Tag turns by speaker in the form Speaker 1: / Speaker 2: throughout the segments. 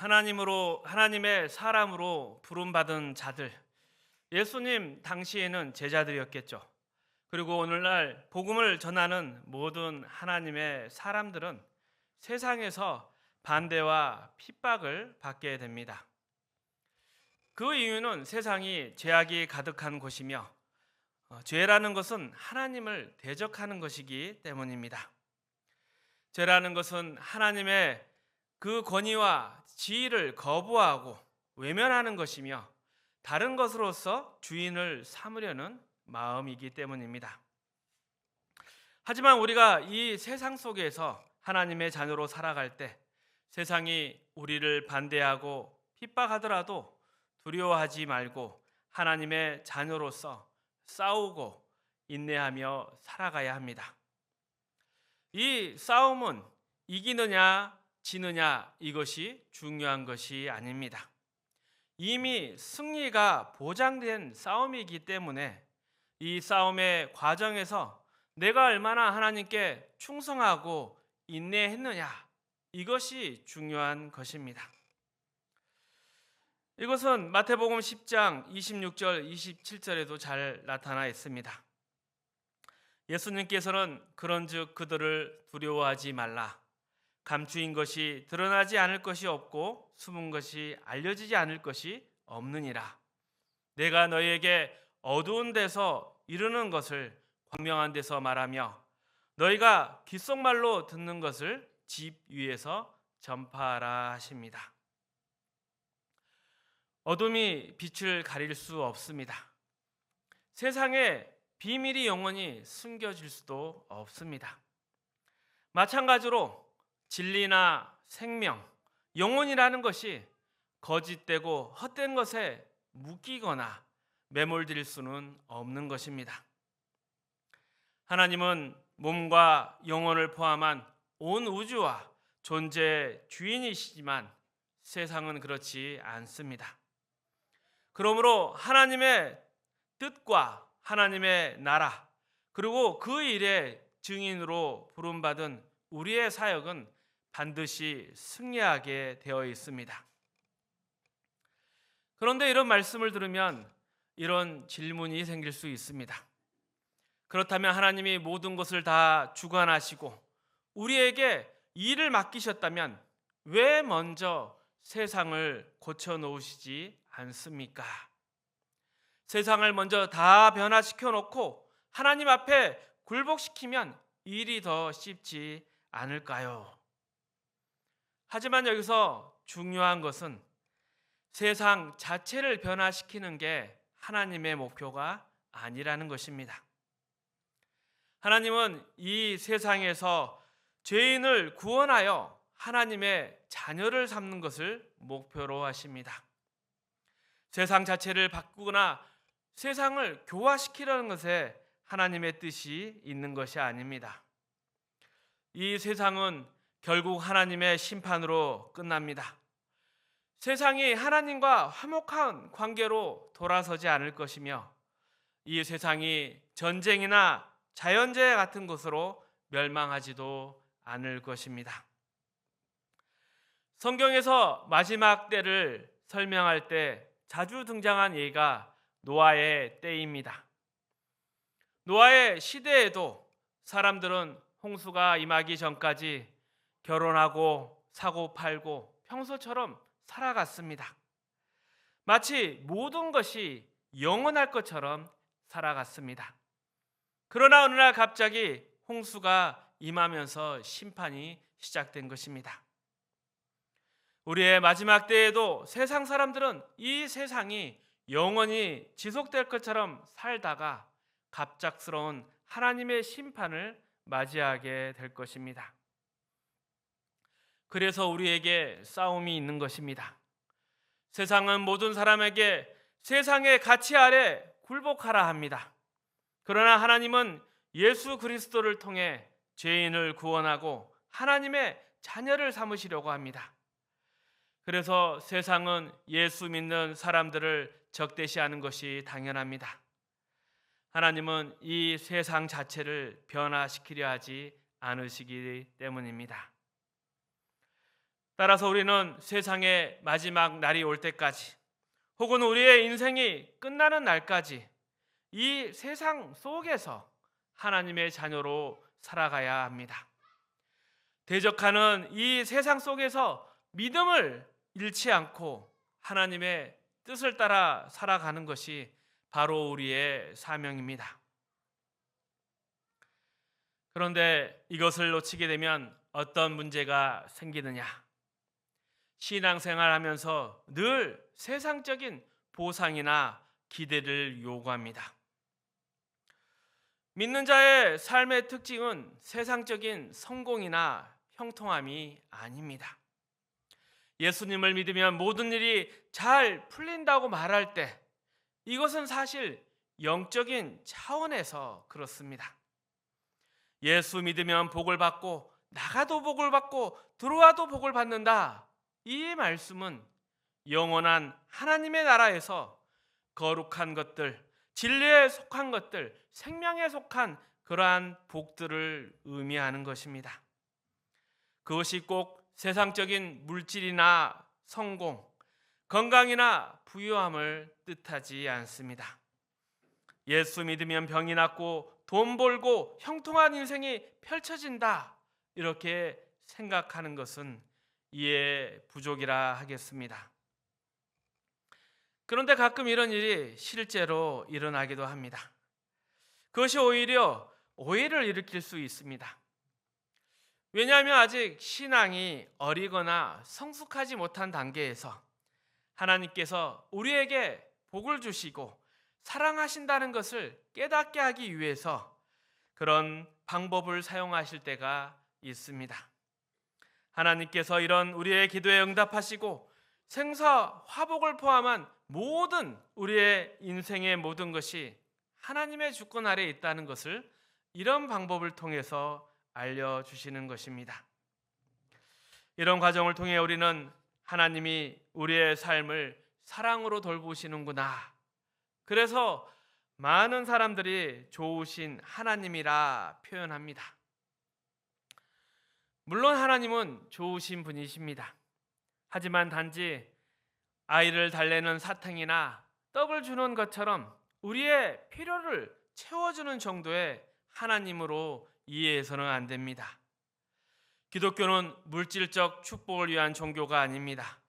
Speaker 1: 하나님의 사람으로 부름받은 자들, 예수님 당시에는 제자들이었겠죠. 그리고 오늘날 복음을 전하는 모든 하나님의 사람들은 세상에서 반대와 핍박을 받게 됩니다. 그 이유는 세상이 죄악이 가득한 곳이며 죄라는 것은 하나님을 대적하는 것이기 때문입니다. 죄라는 것은 하나님의 그 권위와 지위를 거부하고 외면하는 것이며 다른 것으로서 주인을 삼으려는 마음이기 때문입니다. 하지만 우리가 이 세상 속에서 하나님의 자녀로 살아갈 때 세상이 우리를 반대하고 핍박하더라도 두려워하지 말고 하나님의 자녀로서 싸우고 인내하며 살아가야 합니다. 이 싸움은 이기느냐 지느냐 이것이 중요한 것이 아닙니다. 이미 승리가 보장된 싸움이기 때문에 이 싸움의 과정에서 내가 얼마나 하나님께 충성하고 인내했느냐 이것이 중요한 것입니다. 이것은 마태복음 10장 26절 27절에도 잘 나타나 있습니다. 예수님께서는 그런즉 그들을 두려워하지 말라. 감추인 것이 드러나지 않을 것이 없고 숨은 것이 알려지지 않을 것이 없느니라. 내가 너희에게 어두운 데서 이르는 것을 광명한 데서 말하며 너희가 귓속말로 듣는 것을 집 위에서 전파하라 하십니다. 어둠이 빛을 가릴 수 없습니다. 세상에 비밀이 영원히 숨겨질 수도 없습니다. 마찬가지로 진리나 생명, 영혼이라는 것이 거짓되고 헛된 것에 묶이거나 매몰될 수는 없는 것입니다. 하나님은 몸과 영혼을 포함한 온 우주와 존재의 주인이시지만 세상은 그렇지 않습니다. 그러므로 하나님의 뜻과 하나님의 나라 그리고 그 일의 증인으로 부름받은 우리의 사역은 반드시 승리하게 되어 있습니다. 그런데 이런 말씀을 들으면 이런 질문이 생길 수 있습니다. 그렇다면 하나님이 모든 것을 다 주관하시고 우리에게 일을 맡기셨다면 왜 먼저 세상을 고쳐놓으시지 않습니까? 세상을 먼저 다 변화시켜 놓고 하나님 앞에 굴복시키면 일이 더 쉽지 않을까요? 하지만 여기서 중요한 것은 세상 자체를 변화시키는 게 하나님의 목표가 아니라는 것입니다. 하나님은 이 세상에서 죄인을 구원하여 하나님의 자녀를 삼는 것을 목표로 하십니다. 세상 자체를 바꾸거나 세상을 교화시키려는 것에 하나님의 뜻이 있는 것이 아닙니다. 이 세상은 결국 하나님의 심판으로 끝납니다. 세상이 하나님과 화목한 관계로 돌아서지 않을 것이며 이 세상이 전쟁이나 자연재해 같은 것으로 멸망하지도 않을 것입니다. 성경에서 마지막 때를 설명할 때 자주 등장한 예가 노아의 때입니다. 노아의 시대에도 사람들은 홍수가 임하기 전까지 결혼하고 사고 팔고 평소처럼 살아갔습니다. 마치 모든 것이 영원할 것처럼 살아갔습니다. 그러나 어느 날 갑자기 홍수가 임하면서 심판이 시작된 것입니다. 우리의 마지막 때에도 세상 사람들은 이 세상이 영원히 지속될 것처럼 살다가 갑작스러운 하나님의 심판을 맞이하게 될 것입니다. 그래서 우리에게 싸움이 있는 것입니다. 세상은 모든 사람에게 세상의 가치 아래 굴복하라 합니다. 그러나 하나님은 예수 그리스도를 통해 죄인을 구원하고 하나님의 자녀를 삼으시려고 합니다. 그래서 세상은 예수 믿는 사람들을 적대시하는 것이 당연합니다. 하나님은 이 세상 자체를 변화시키려 하지 않으시기 때문입니다. 따라서 우리는 세상의 마지막 날이 올 때까지, 혹은 우리의 인생이 끝나는 날까지 이 세상 속에서 하나님의 자녀로 살아가야 합니다. 대적하는 이 세상 속에서 믿음을 잃지 않고 하나님의 뜻을 따라 살아가는 것이 바로 우리의 사명입니다. 그런데 이것을 놓치게 되면 어떤 문제가 생기느냐? 신앙생활 하면서 늘 세상적인 보상이나 기대를 요구합니다. 믿는 자의 삶의 특징은 세상적인 성공이나 형통함이 아닙니다. 예수님을 믿으면 모든 일이 잘 풀린다고 말할 때 이것은 사실 영적인 차원에서 그렇습니다. 예수 믿으면 복을 받고 나가도 복을 받고 들어와도 복을 받는다. 이 말씀은 영원한 하나님의 나라에서 거룩한 것들, 진리에 속한 것들, 생명에 속한 그러한 복들을 의미하는 것입니다. 그것이 꼭 세상적인 물질이나 성공, 건강이나 부유함을 뜻하지 않습니다. 예수 믿으면 병이 낫고 돈 벌고 형통한 인생이 펼쳐진다, 이렇게 생각하는 것은 이해 부족이라 하겠습니다. 그런데 가끔 이런 일이 실제로 일어나기도 합니다. 그것이 오히려 오해를 일으킬 수 있습니다. 왜냐하면 아직 신앙이 어리거나 성숙하지 못한 단계에서 하나님께서 우리에게 복을 주시고 사랑하신다는 것을 깨닫게 하기 위해서 그런 방법을 사용하실 때가 있습니다. 하나님께서 이런 우리의 기도에 응답하시고 생사 화복을 포함한 모든 우리의 인생의 모든 것이 하나님의 주권 아래에 있다는 것을 이런 방법을 통해서 알려주시는 것입니다. 이런 과정을 통해 우리는 하나님이 우리의 삶을 사랑으로 돌보시는구나, 그래서 많은 사람들이 좋으신 하나님이라 표현합니다. 물론 하나님은 좋으신 분이십니다. 하지만 단지 아이를 달래는 사탕이나 떡을 주는 것처럼 우리의 필요를 채워주는 정도의 하나님으로 이해해서는 안 됩니다. 기독교는 물질적 축복을 위한 종교가 아닙니다.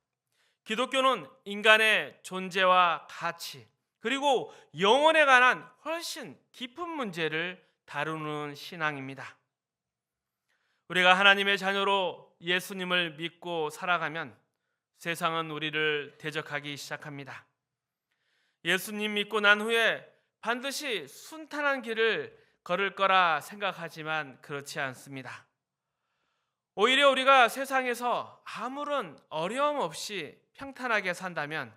Speaker 1: 기독교는 인간의 존재와 가치, 그리고 영혼에 관한 훨씬 깊은 문제를 다루는 신앙입니다. 우리가 하나님의 자녀로 예수님을 믿고 살아가면 세상은 우리를 대적하기 시작합니다. 예수님 믿고 난 후에 반드시 순탄한 길을 걸을 거라 생각하지만 그렇지 않습니다. 오히려 우리가 세상에서 아무런 어려움 없이 평탄하게 산다면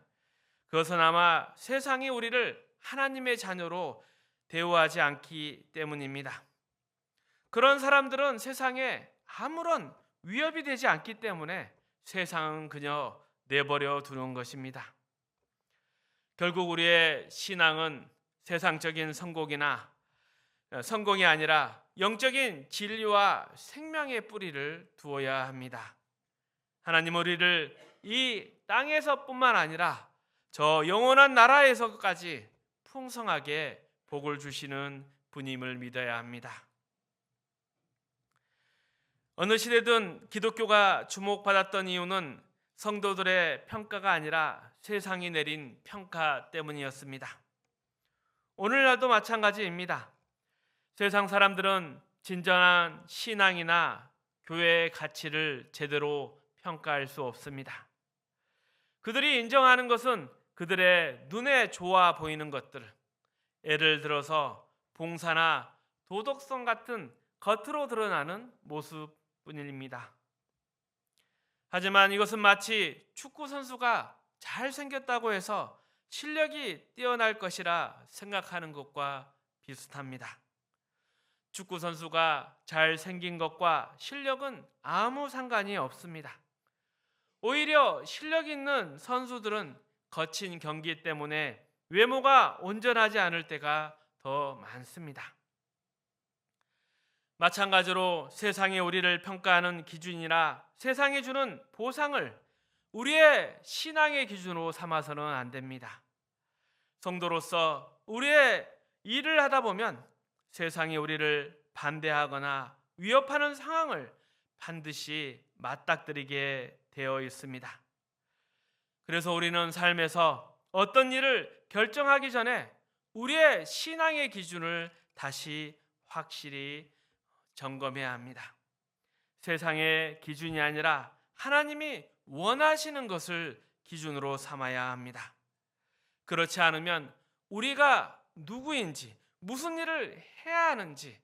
Speaker 1: 그것은 아마 세상이 우리를 하나님의 자녀로 대우하지 않기 때문입니다. 그런 사람들은 세상에 아무런 위협이 되지 않기 때문에 세상은 그저 내버려 두는 것입니다. 결국 우리의 신앙은 세상적인 성공이 아니라 영적인 진리와 생명의 뿌리를 두어야 합니다. 하나님 우리를 이 땅에서뿐만 아니라 저 영원한 나라에서까지 풍성하게 복을 주시는 분임을 믿어야 합니다. 어느 시대든 기독교가 주목받았던 이유는 성도들의 평가가 아니라 세상이 내린 평가 때문이었습니다. 오늘날도 마찬가지입니다. 세상 사람들은 진정한 신앙이나 교회의 가치를 제대로 평가할 수 없습니다. 그들이 인정하는 것은 그들의 눈에 좋아 보이는 것들, 예를 들어서 봉사나 도덕성 같은 겉으로 드러나는 모습뿐입니다. 하지만 이것은 마치 축구 선수가 잘생겼다고 해서 실력이 뛰어날 것이라 생각하는 것과 비슷합니다. 축구 선수가 잘생긴 것과 실력은 아무 상관이 없습니다. 오히려 실력 있는 선수들은 거친 경기 때문에 외모가 온전하지 않을 때가 더 많습니다. 마찬가지로 세상이 우리를 평가하는 기준이나 세상이 주는 보상을 우리의 신앙의 기준으로 삼아서는 안 됩니다. 성도로서 우리의 일을 하다 보면 세상이 우리를 반대하거나 위협하는 상황을 반드시 맞닥뜨리게 되어 있습니다. 그래서 우리는 삶에서 어떤 일을 결정하기 전에 우리의 신앙의 기준을 다시 확실히 점검해야 합니다. 세상의 기준이 아니라 하나님이 원하시는 것을 기준으로 삼아야 합니다. 그렇지 않으면 우리가 누구인지, 무슨 일을 해야 하는지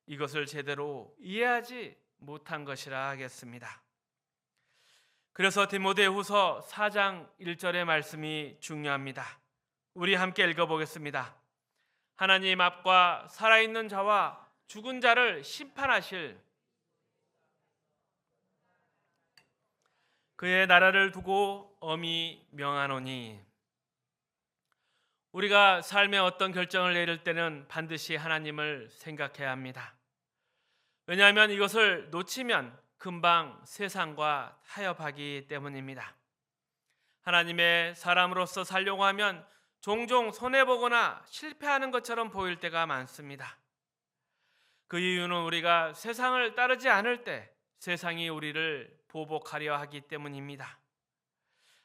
Speaker 1: 이것을 제대로 이해하지 못한 것이라 하겠습니다. 그래서 디모데후서 4장 1절의 말씀이 중요합니다. 우리 함께 읽어보겠습니다. 하나님 앞과 살아있는 자와 죽은 자를 심판하실 그의 나라를 두고 엄히 명하노니. 우리가 삶의 어떤 결정을 내릴 때는 반드시 하나님을 생각해야 합니다. 왜냐하면 이것을 놓치면 금방 세상과 타협하기 때문입니다. 하나님의 사람으로서 살려고 하면 종종 손해보거나 실패하는 것처럼 보일 때가 많습니다. 그 이유는 우리가 세상을 따르지 않을 때 세상이 우리를 보복하려 하기 때문입니다.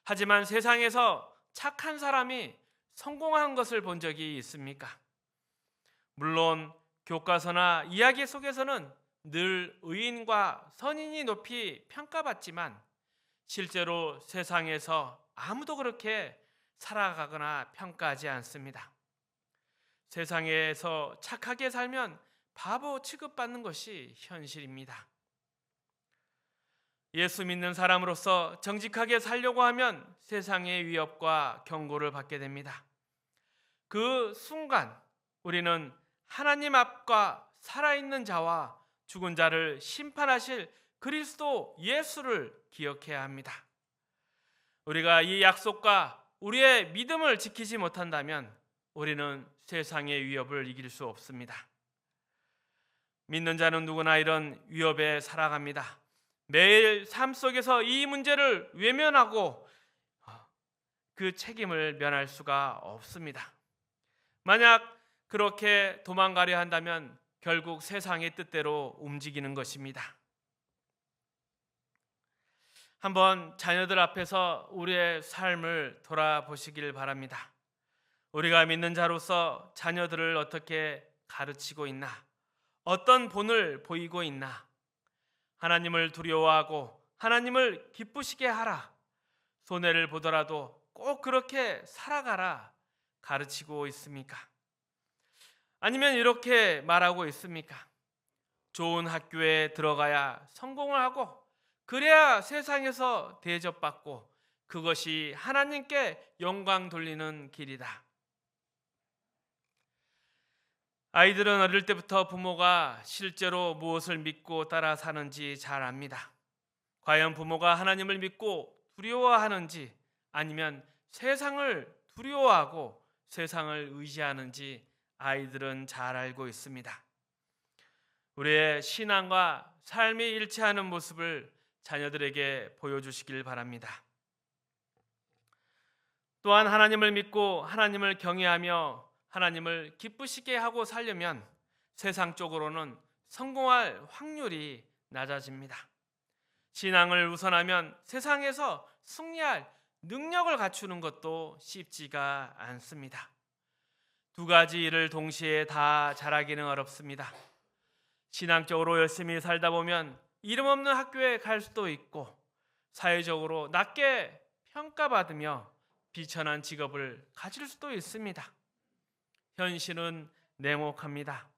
Speaker 1: 하지만 세상에서 착한 사람이 성공한 것을 본 적이 있습니까? 물론 교과서나 이야기 속에서는 늘 의인과 선인이 높이 평가받지만 실제로 세상에서 아무도 그렇게 살아가거나 평가하지 않습니다. 세상에서 착하게 살면 바보 취급받는 것이 현실입니다. 예수 믿는 사람으로서 정직하게 살려고 하면 세상의 위협과 경고를 받게 됩니다. 그 순간 우리는 하나님 앞과 살아있는 자와 죽은 자를 심판하실 그리스도 예수를 기억해야 합니다. 우리가 이 약속과 우리의 믿음을 지키지 못한다면 우리는 세상의 위협을 이길 수 없습니다. 믿는 자는 누구나 이런 위협에 살아갑니다. 매일 삶 속에서 이 문제를 외면하고 그 책임을 면할 수가 없습니다. 만약 그렇게 도망가려 한다면 결국 세상의 뜻대로 움직이는 것입니다. 한번 자녀들 앞에서 우리의 삶을 돌아보시길 바랍니다. 우리가 믿는 자로서 자녀들을 어떻게 가르치고 있나? 어떤 본을 보이고 있나? 하나님을 두려워하고 하나님을 기쁘시게 하라. 손해를 보더라도 꼭 그렇게 살아가라. 가르치고 있습니까? 아니면 이렇게 말하고 있습니까? 좋은 학교에 들어가야 성공을 하고 그래야 세상에서 대접받고 그것이 하나님께 영광 돌리는 길이다. 아이들은 어릴 때부터 부모가 실제로 무엇을 믿고 따라 사는지 잘 압니다. 과연 부모가 하나님을 믿고 두려워하는지 아니면 세상을 두려워하고 세상을 의지하는지 아이들은 잘 알고 있습니다. 우리의 신앙과 삶이 일치하는 모습을 자녀들에게 보여주시길 바랍니다. 또한 하나님을 믿고 하나님을 경외하며 하나님을 기쁘시게 하고 살려면 세상적으로는 성공할 확률이 낮아집니다. 신앙을 우선하면 세상에서 승리할 능력을 갖추는 것도 쉽지가 않습니다. 두 가지 일을 동시에 다 잘하기는 어렵습니다. 신앙적으로 열심히 살다 보면 이름 없는 학교에 갈 수도 있고 사회적으로 낮게 평가받으며 비천한 직업을 가질 수도 있습니다. 현실은 냉혹합니다.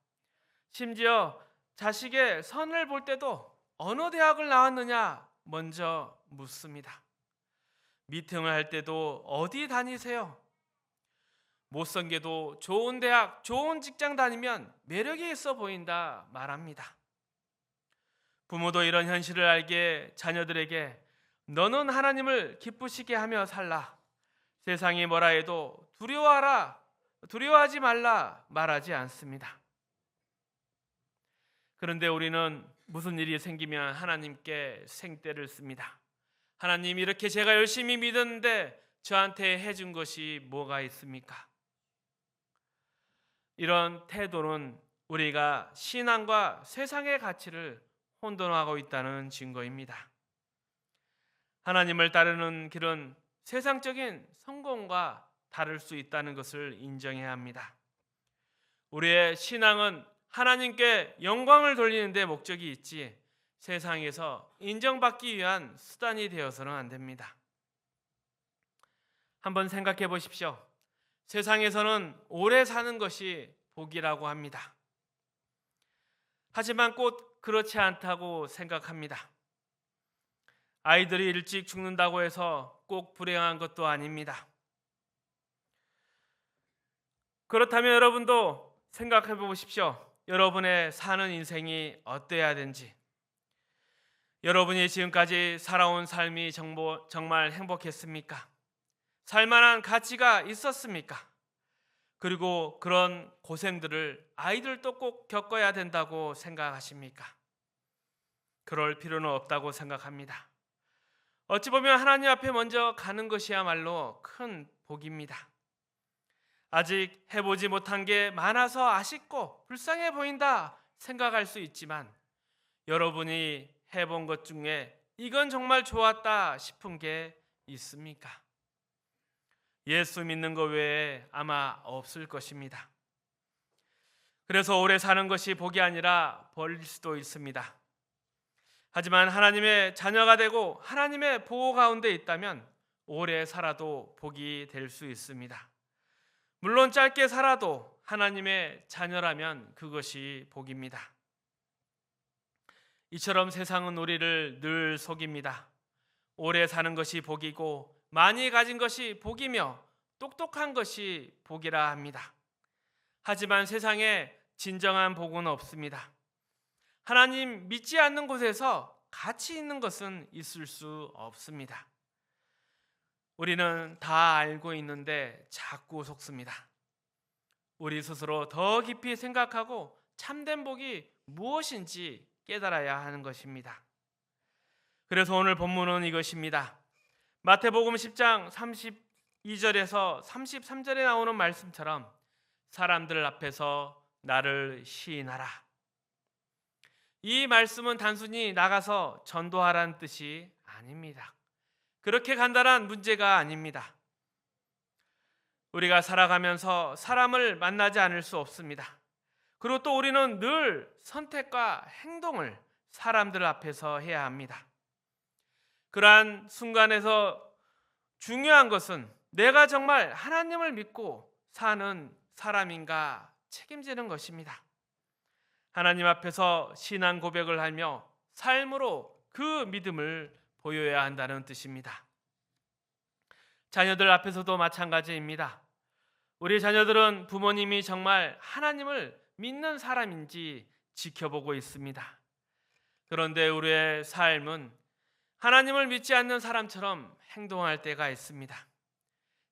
Speaker 1: 심지어 자식의 선을 볼 때도 어느 대학을 나왔느냐 먼저 묻습니다. 미팅을 할 때도 어디 다니세요? 못생겨도 좋은 대학, 좋은 직장 다니면 매력이 있어 보인다 말합니다. 부모도 이런 현실을 알게 자녀들에게 너는 하나님을 기쁘시게 하며 살라. 세상이 뭐라 해도 두려워하지 말라 말하지 않습니다. 그런데 우리는 무슨 일이 생기면 하나님께 생떼를 씁니다. 하나님, 이렇게 제가 열심히 믿었는데 저한테 해준 것이 뭐가 있습니까? 이런 태도는 우리가 신앙과 세상의 가치를 혼돈하고 있다는 증거입니다. 하나님을 따르는 길은 세상적인 성공과 다를 수 있다는 것을 인정해야 합니다. 우리의 신앙은 하나님께 영광을 돌리는 데 목적이 있지 세상에서 인정받기 위한 수단이 되어서는 안 됩니다. 한번 생각해 보십시오. 세상에서는 오래 사는 것이 복이라고 합니다. 하지만 꼭 그렇지 않다고 생각합니다. 아이들이 일찍 죽는다고 해서 꼭 불행한 것도 아닙니다. 그렇다면 여러분도 생각해 보십시오. 여러분의 사는 인생이 어때야 되는지, 여러분이 지금까지 살아온 삶이 정말 행복했습니까? 살만한 가치가 있었습니까? 그리고 그런 고생들을 아이들도 꼭 겪어야 된다고 생각하십니까? 그럴 필요는 없다고 생각합니다. 어찌 보면 하나님 앞에 먼저 가는 것이야말로 큰 복입니다. 아직 해보지 못한 게 많아서 아쉽고 불쌍해 보인다 생각할 수 있지만, 여러분이 해본 것 중에 이건 정말 좋았다 싶은 게 있습니까? 예수 믿는 것 외에 아마 없을 것입니다. 그래서 오래 사는 것이 복이 아니라 벌일 수도 있습니다. 하지만 하나님의 자녀가 되고 하나님의 보호 가운데 있다면 오래 살아도 복이 될 수 있습니다. 물론 짧게 살아도 하나님의 자녀라면 그것이 복입니다. 이처럼 세상은 우리를 늘 속입니다. 오래 사는 것이 복이고 많이 가진 것이 복이며 똑똑한 것이 복이라 합니다. 하지만 세상에 진정한 복은 없습니다. 하나님 믿지 않는 곳에서 가치 있는 것은 있을 수 없습니다. 우리는 다 알고 있는데 자꾸 속습니다. 우리 스스로 더 깊이 생각하고 참된 복이 무엇인지 깨달아야 하는 것입니다. 그래서 오늘 본문은 이것입니다. 마태복음 10장 32절에서 33절에 나오는 말씀처럼 사람들 앞에서 나를 시인하라. 이 말씀은 단순히 나가서 전도하라는 뜻이 아닙니다. 그렇게 간단한 문제가 아닙니다. 우리가 살아가면서 사람을 만나지 않을 수 없습니다. 그리고 또 우리는 늘 선택과 행동을 사람들 앞에서 해야 합니다. 그러한 순간에서 중요한 것은 내가 정말 하나님을 믿고 사는 사람인가 책임지는 것입니다. 하나님 앞에서 신앙 고백을 하며 삶으로 그 믿음을 보여야 한다는 뜻입니다. 자녀들 앞에서도 마찬가지입니다. 우리 자녀들은 부모님이 정말 하나님을 믿는 사람인지 지켜보고 있습니다. 그런데 우리의 삶은 하나님을 믿지 않는 사람처럼 행동할 때가 있습니다.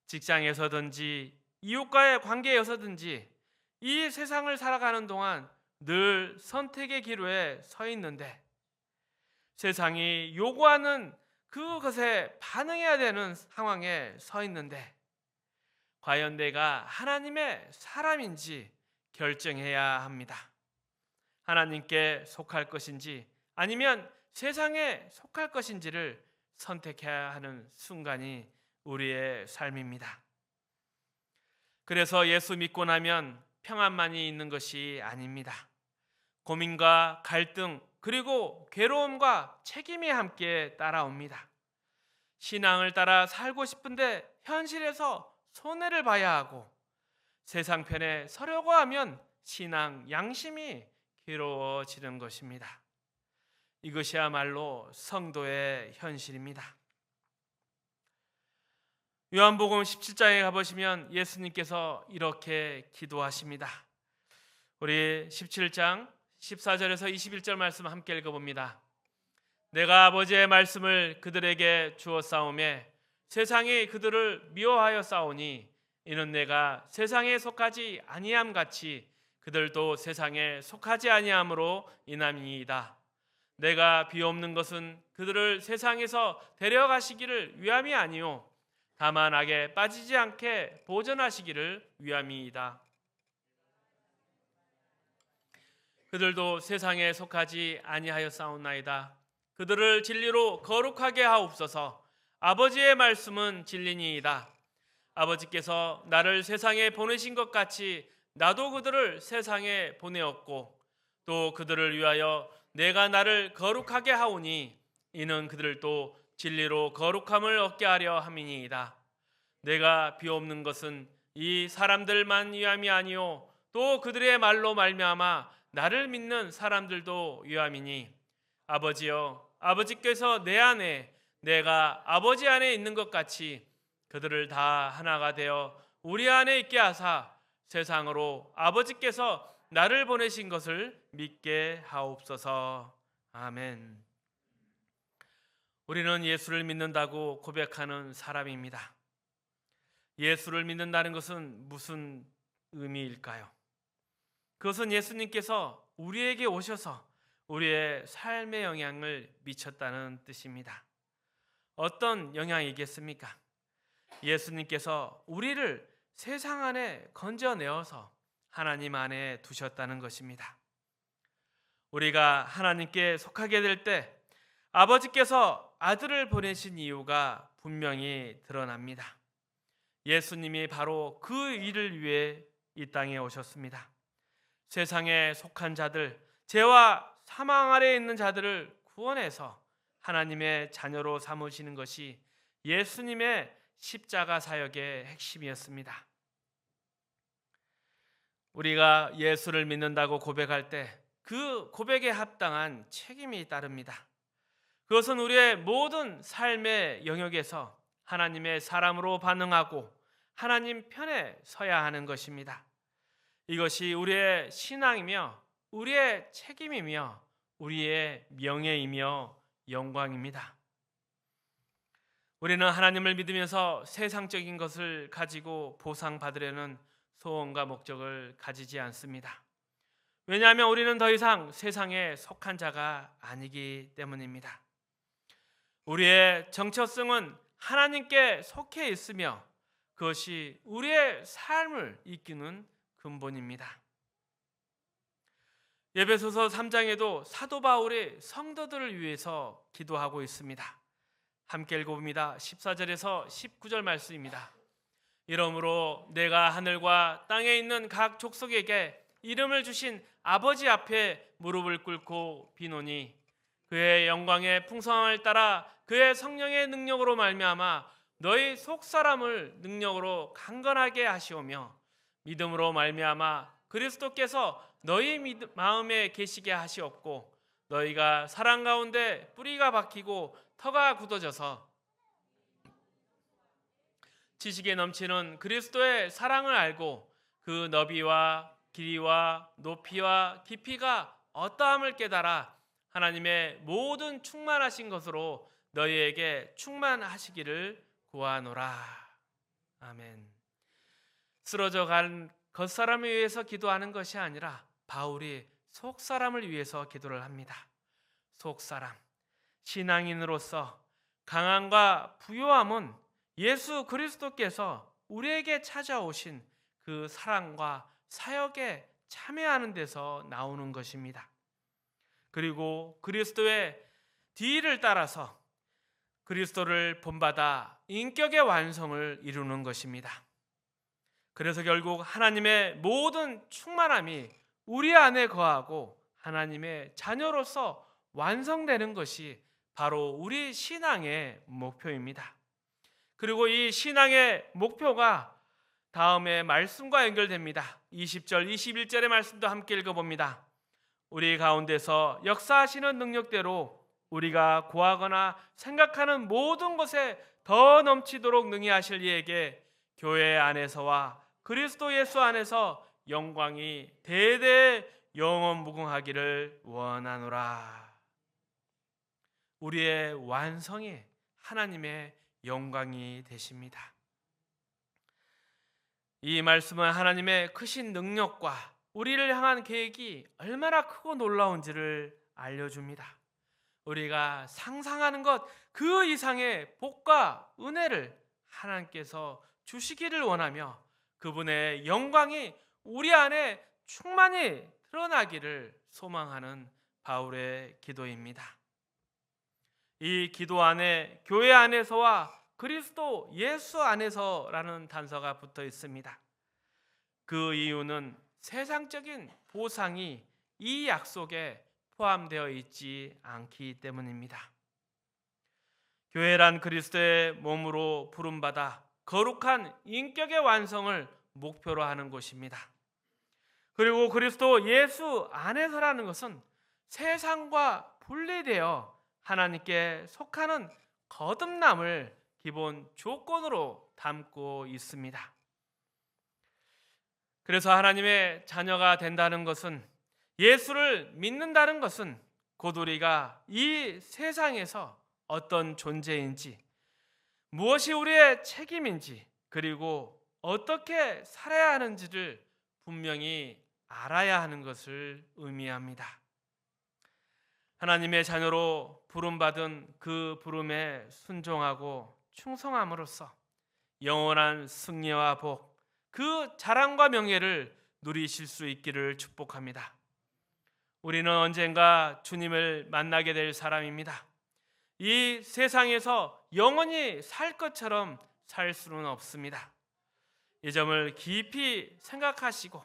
Speaker 1: 직장에서든지 이웃과의 관계에서든지 이 세상을 살아가는 동안 늘 선택의 기로에 서 있는데, 세상이 요구하는 그것에 반응해야 되는 상황에 서 있는데, 과연 내가 하나님의 사람인지 결정해야 합니다. 하나님께 속할 것인지 아니면 세상에 속할 것인지를 선택해야 하는 순간이 우리의 삶입니다. 그래서 예수 믿고 나면 평안만이 있는 것이 아닙니다. 고민과 갈등, 그리고 괴로움과 책임이 함께 따라옵니다. 신앙을 따라 살고 싶은데 현실에서 손해를 봐야 하고, 세상 편에 서려고 하면 신앙 양심이 괴로워지는 것입니다. 이것이야말로 성도의 현실입니다. 요한복음 17장에 가보시면 예수님께서 이렇게 기도하십니다. 우리 17장 14절에서 21절 말씀 함께 읽어봅니다. 내가 아버지의 말씀을 그들에게 주었사오매 세상이 그들을 미워하여 싸우니 이는 내가 세상에 속하지 아니함 같이 그들도 세상에 속하지 아니함으로 인함이니이다. 내가 비옵는 것은 그들을 세상에서 데려가시기를 위함이 아니요 다만 악에 빠지지 않게 보전하시기를 위함이이다. 그들도 세상에 속하지 아니하였사옵나이다. 그들을 진리로 거룩하게 하옵소서. 아버지의 말씀은 진리니이다. 아버지께서 나를 세상에 보내신 것 같이 나도 그들을 세상에 보내었고 또 그들을 위하여 내가 나를 거룩하게 하오니 이는 그들도 진리로 거룩함을 얻게 하려 함이니이다. 내가 비옵는 것은 이 사람들만 위함이 아니요 또 그들의 말로 말미암아 나를 믿는 사람들도 위함이니 아버지여 아버지께서 내 안에 내가 아버지 안에 있는 것 같이 그들을 다 하나가 되어 우리 안에 있게 하사 세상으로 아버지께서 나를 보내신 것을 믿게 하옵소서. 아멘. 우리는 예수를 믿는다고 고백하는 사람입니다. 예수를 믿는다는 것은 무슨 의미일까요? 그것은 예수님께서 우리에게 오셔서 우리의 삶에 영향을 미쳤다는 뜻입니다. 어떤 영향이겠습니까? 예수님께서 우리를 세상 안에 건져내어서 하나님 안에 두셨다는 것입니다. 우리가 하나님께 속하게 될 때 아버지께서 아들을 보내신 이유가 분명히 드러납니다. 예수님이 바로 그 일을 위해 이 땅에 오셨습니다. 세상에 속한 자들, 죄와 사망 아래에 있는 자들을 구원해서 하나님의 자녀로 삼으시는 것이 예수님의 십자가 사역의 핵심이었습니다. 우리가 예수를 믿는다고 고백할 때 그 고백에 합당한 책임이 따릅니다. 그것은 우리의 모든 삶의 영역에서 하나님의 사람으로 반응하고 하나님 편에 서야 하는 것입니다. 이것이 우리의 신앙이며 우리의 책임이며 우리의 명예이며 영광입니다. 우리는 하나님을 믿으면서 세상적인 것을 가지고 보상받으려는 소원과 목적을 가지지 않습니다. 왜냐하면 우리는 더 이상 세상에 속한 자가 아니기 때문입니다. 우리의 정체성은 하나님께 속해 있으며 그것이 우리의 삶을 이끄는 근본입니다. 에베소서 3장에도 사도 바울이 성도들을 위해서 기도하고 있습니다. 함께 읽어봅니다. 14절에서 19절 말씀입니다. 이러므로 내가 하늘과 땅에 있는 각 족속에게 이름을 주신 아버지 앞에 무릎을 꿇고 비노니 그의 영광의 풍성함을 따라 그의 성령의 능력으로 말미암아 너희 속사람을 능력으로 강건하게 하시오며 믿음으로 말미암아 그리스도께서 너희 마음에 계시게 하시옵고 너희가 사랑 가운데 뿌리가 박히고 터가 굳어져서 지식에 넘치는 그리스도의 사랑을 알고 그 너비와 길이와 높이와 깊이가 어떠함을 깨달아 하나님의 모든 충만하신 것으로 너희에게 충만하시기를 구하노라. 아멘. 쓰러져 간 겉사람을 위해서 기도하는 것이 아니라 바울이 속사람을 위해서 기도를 합니다. 속사람, 신앙인으로서 강함과 부요함은 예수 그리스도께서 우리에게 찾아오신 그 사랑과 사역에 참여하는 데서 나오는 것입니다. 그리고 그리스도의 뒤를 따라서 그리스도를 본받아 인격의 완성을 이루는 것입니다. 그래서 결국 하나님의 모든 충만함이 우리 안에 거하고 하나님의 자녀로서 완성되는 것이 바로 우리 신앙의 목표입니다. 그리고 이 신앙의 목표가 다음의 말씀과 연결됩니다. 20절, 21절의 말씀도 함께 읽어봅니다. 우리 가운데서 역사하시는 능력대로 우리가 구하거나 생각하는 모든 것에 더 넘치도록 능히 하실 이에게 교회 안에서와 그리스도 예수 안에서 영광이 대대 영원 무궁하기를 원하노라. 우리의 완성이 하나님의 영광이 되십니다. 이 말씀은 하나님의 크신 능력과 우리를 향한 계획이 얼마나 크고 놀라운지를 알려줍니다. 우리가 상상하는 것 그 이상의 복과 은혜를 하나님께서 주시기를 원하며 그분의 영광이 우리 안에 충만히 드러나기를 소망하는 바울의 기도입니다. 이 기도 안에 교회 안에서와 그리스도 예수 안에서라는 단서가 붙어 있습니다. 그 이유는 세상적인 보상이 이 약속에 포함되어 있지 않기 때문입니다. 교회란 그리스도의 몸으로 부름받아 거룩한 인격의 완성을 목표로 하는 곳입니다. 그리고 그리스도 예수 안에서라는 것은 세상과 분리되어 하나님께 속하는 거듭남을 기본 조건으로 담고 있습니다. 그래서 하나님의 자녀가 된다는 것은, 예수를 믿는다는 것은 곧 우리가 이 세상에서 어떤 존재인지, 무엇이 우리의 책임인지, 그리고 어떻게 살아야 하는지를 분명히 알아야 하는 것을 의미합니다. 하나님의 자녀로 부름받은 그 부름에 순종하고 충성함으로써 영원한 승리와 복, 그 자랑과 명예를 누리실 수 있기를 축복합니다. 우리는 언젠가 주님을 만나게 될 사람입니다. 이 세상에서 영원히 살 것처럼 살 수는 없습니다. 이 점을 깊이 생각하시고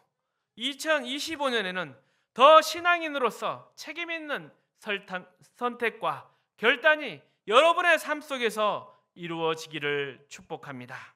Speaker 1: 2025년에는 더 신앙인으로서 책임 있는 선택과 결단이 여러분의 삶 속에서 이루어지기를 축복합니다.